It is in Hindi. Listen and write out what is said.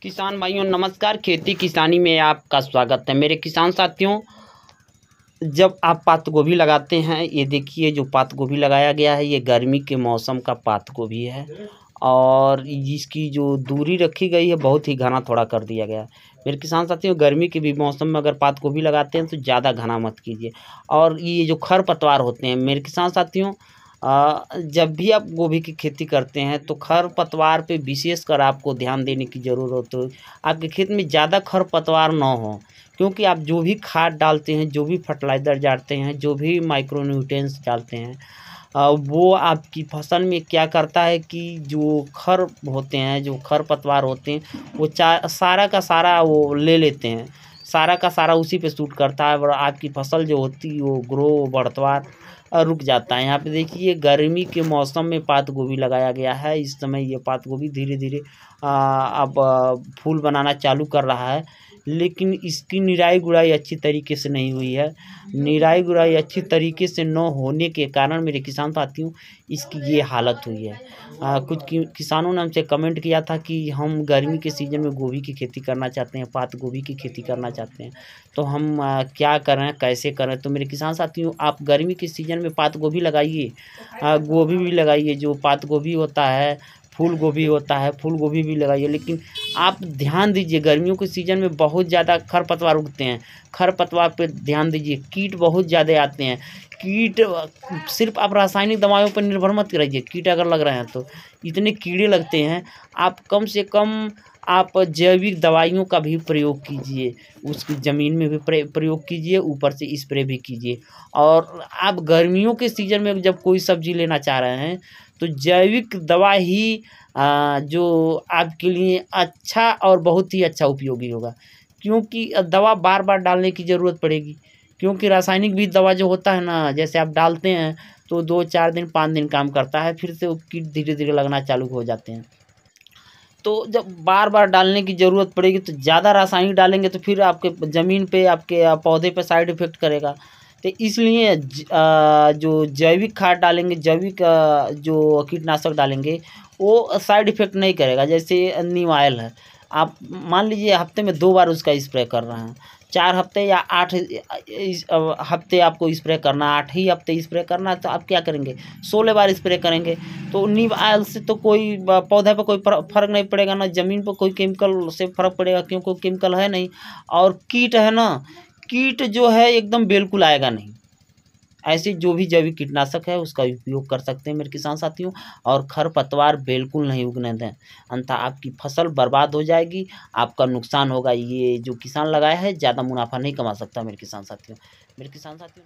किसान भाइयों नमस्कार। खेती किसानी में आपका स्वागत है। मेरे किसान साथियों, जब आप पात गोभी लगाते हैं, ये देखिए जो पात गोभी लगाया गया है ये गर्मी के मौसम का पात गोभी है और इसकी जो दूरी रखी गई है बहुत ही घना थोड़ा कर दिया गया है। मेरे किसान साथियों, गर्मी के भी मौसम में अगर पात गोभी लगाते हैं तो ज़्यादा घना मत कीजिए। और ये जो खरपतवार होते हैं मेरे किसान साथियों, जब भी आप गोभी की खेती करते हैं तो खरपतवार पे विशेषकर आपको ध्यान देने की ज़रूरत हो। आपके खेत में ज़्यादा खरपतवार ना हो, क्योंकि आप जो भी खाद डालते हैं, जो भी फर्टिलाइज़र डालते हैं, जो भी माइक्रो न्यूट्रिएंट्स डालते हैं, वो आपकी फसल में क्या करता है कि जो खर होते हैं, जो खरपतवार होते हैं, वो सारा का सारा वो ले लेते हैं, सारा का सारा उसी पे सूट करता है और आपकी फसल जो होती है वो ग्रो बढ़तवार रुक जाता है। यहाँ पे देखिए गर्मी के मौसम में पात गोभी लगाया गया है। इस समय ये पात गोभी धीरे धीरे अब फूल बनाना चालू कर रहा है, लेकिन इसकी निराई गुड़ाई अच्छी तरीके से नहीं हुई है। निराई गुड़ाई अच्छी तरीके से न होने के कारण मेरे किसान साथियों इसकी ये हालत हुई है। कुछ किसानों ने हमसे कमेंट किया था कि हम गर्मी के सीज़न में गोभी की खेती करना चाहते हैं, पात गोभी की खेती करना चाहते हैं, तो हम क्या करें, कैसे करें। तो मेरे किसान साथियों, आप गर्मी के सीज़न में पात गोभी लगाइए, गोभी भी लगाइए। जो पात गोभी होता है, फूल गोभी होता है, फूल गोभी भी लगाइए। लेकिन आप ध्यान दीजिए, गर्मियों के सीज़न में बहुत ज़्यादा खरपतवार उगते हैं। खरपतवार पे ध्यान दीजिए, कीट बहुत ज़्यादा आते हैं। कीट सिर्फ आप रासायनिक दवाइयों पर निर्भर मत करिए। कीट अगर लग रहे हैं तो इतने कीड़े लगते हैं, आप कम से कम आप जैविक दवाइयों का भी प्रयोग कीजिए, उसकी ज़मीन में भी प्रयोग कीजिए, ऊपर से स्प्रे भी कीजिए। और आप गर्मियों के सीज़न में जब कोई सब्ज़ी लेना चाह रहे हैं तो जैविक दवा ही जो आपके लिए अच्छा और बहुत ही अच्छा उपयोगी होगा, क्योंकि दवा बार बार डालने की ज़रूरत पड़ेगी। क्योंकि रासायनिक भी दवा जो होता है ना, जैसे आप डालते हैं तो 2-4 दिन 5 दिन काम करता है, फिर से वो कीट धीरे धीरे लगना चालू हो जाते हैं। तो जब बार बार डालने की ज़रूरत पड़ेगी तो ज़्यादा रासायनिक डालेंगे तो फिर आपके ज़मीन पे, आपके पौधे पे साइड इफ़ेक्ट करेगा। तो इसलिए जो जैविक खाद डालेंगे, जैविक जो कीटनाशक डालेंगे, वो साइड इफ़ेक्ट नहीं करेगा। जैसे नीम ऑयल है, आप मान लीजिए हफ्ते में 2 बार उसका स्प्रे कर रहे हैं, 4 हफ्ते या 8 हफ्ते आपको स्प्रे करना है, 8 ही हफ्ते स्प्रे करना है, तो आप क्या करेंगे, 16 बार स्प्रे करेंगे। तो नीम ऑयल से तो कोई पौधे पर कोई फ़र्क नहीं पड़ेगा, ना ज़मीन पर कोई केमिकल से फ़र्क पड़ेगा, क्योंकि कोई केमिकल है नहीं। और कीट है ना, कीट जो है एकदम बिल्कुल आएगा नहीं। ऐसे जो भी जैविक कीटनाशक है उसका उपयोग कर सकते हैं मेरे किसान साथियों। और खरपतवार बिल्कुल नहीं उगने दें, अन्यथा आपकी फसल बर्बाद हो जाएगी, आपका नुकसान होगा। ये जो किसान लगाया है ज़्यादा मुनाफा नहीं कमा सकता मेरे किसान साथियों।